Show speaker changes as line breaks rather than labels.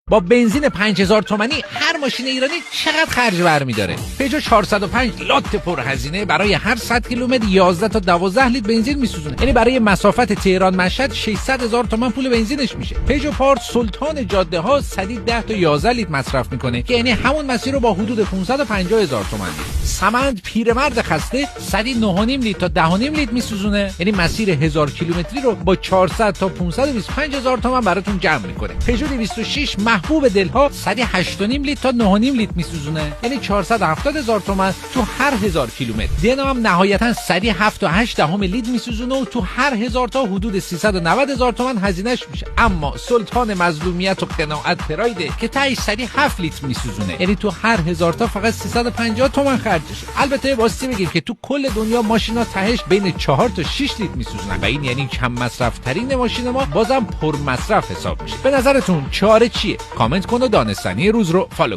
با بنزین 5000 تومانی هر ماشین ایرانی چقدر خرج برمی‌داره؟ پژو 405 لات پرهزینه برای هر 100 کیلومتر 11 تا 12 لیتر بنزین میسوزونه. یعنی برای مسافت تهران مشهد 600,000 تومان پول بنزینش میشه. پژو پارت سلطان جاده ها سدی 10 تا 11 لیتر مصرف میکنه که یعنی همون مسیر رو با حدود 550,000 تومان میره. سمند پیرمرد خسته سدی 9.5 لیتر تا 10.5 لیتر میسوزونه، یعنی مسیر 1000 کیلومتری رو با 400 تا 525,000 تومان براتون جمع میکنه. پژو 206 محبوب دلها سدی 8.5 لیتر تا 9.5 لیتر میسوزونه، یعنی 470,000 تومان تو هر 1000 کیلومتر. دینا هم نهایتا سدی 7 تا 8 لیتر میسوزونه و تو هر 1000 تا حدود 390,000 تومان هزینه‌اش میشه. اما سلطان مظلومیت و قناعت پرایده که تهش سدی 7 لیتر میسوزونه، یعنی تو هر 1000 تا فقط 350 تومان خرجشه. البته واسه بگیم که تو کل دنیا ماشینا تهش بین 4 تا 6 لیتر میسوزونن و این یعنی کم مصرف ترین ماشین ما بازم پر مصرف حساب میشه. به نظرتون چاره چیه؟ کامنت کن و دانستنی روز رو فالو